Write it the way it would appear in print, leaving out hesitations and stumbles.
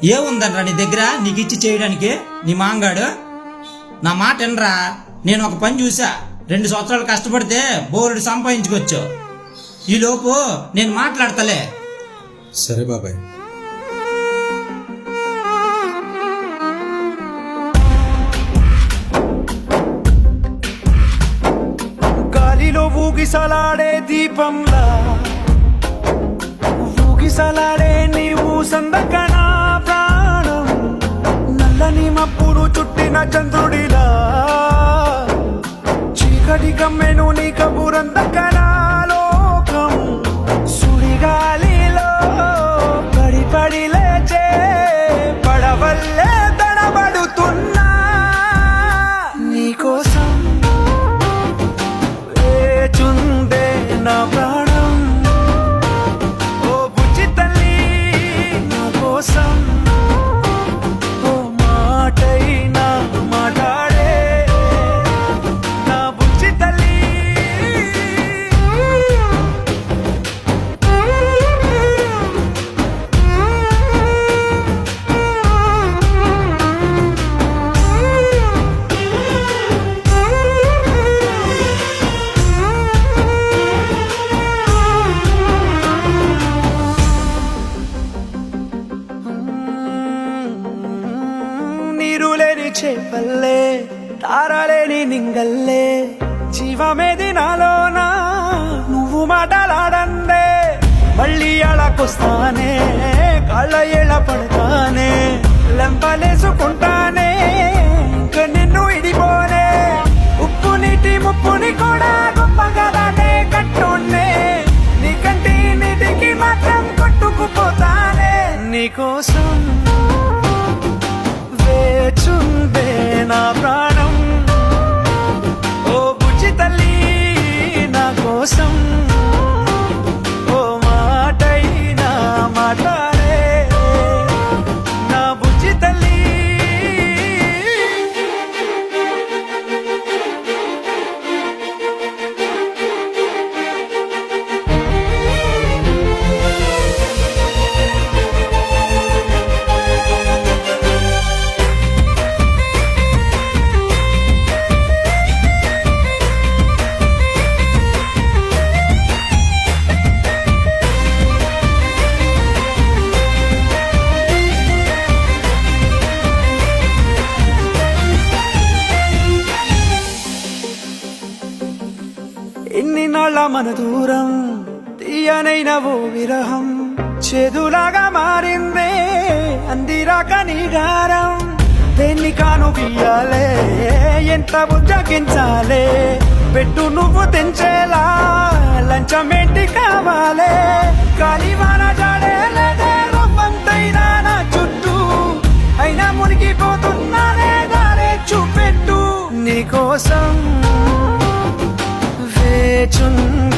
ఏముందనరా నీ దగ్గర నీకు ఇచ్చి చేయడానికి నీ మాంగాడు? నా మాట వినరా. నేను ఒక పని చూసా, 2 సంవత్సరాలు కష్టపడితే బోరుడు సంపాదించుకోవచ్చు. ఈలోపు నేను మాట్లాడతలే. సరే బాబాయ్. గాలిలో ఊగిసలాడే దీపంలా ఊగిసలాడే నీవు సందకనా ప్రాణం, నల్లని మప్పులు చుట్టిన చంద్రుడిలా చీకటి కమ్మెను నీ కబురందకనా లోకం, సుడిగాలిలో పడి పడి లేచే పడవల్లే తడబడుతున్నా నీకోసం వేచుందే నా ప్రాణం. ఓ బుజ్జి తల్లి నా కోసం ఓ మాటైనా మాట్లాడే నా బుజ్జి తల్లి. నీరులేని చేపల్లే తారలేని నింగల్లే జీవమేది నాలోనా నువ్వు మాటలాడందే, మళ్ళీ అడకొస్తానే కాళ్ళ ఏళ్ళ పడతానే లెంపలేసుకుంటానే ఇంక నిన్ను ఇడిపోనే, ఉప్పు నీటి ముప్పుని కూడా గొప్పగా దాటే కట్టునే నీ కంటి నీటికి మాత్రం కొట్టుకుపోతానే నీకోసం వేచుందే నా ప్రాణం. ఓ బుజ్జి తల్లి నా కోసం ఓ మాటైనా మాట్లాడే నా బుజ్జి తల్లి. ఎన్ని నాళ్ళ మన దూరం తీయనైన ఓ విరహం చేదులాగా మారిందే అందిరాక నీగారం, దేన్ని కాను గీయాలే ఎంత బుజ్జగించాలే పెట్టు నువ్వు తెంచేలా లంచమేంటి కావాలే, కాలివాన జాడేలేదే రవ్వంతైనా నా చుట్టూ అయినా మునిగిపోతున్నానే దారే చూపెట్టు నీకోసం వేచుంది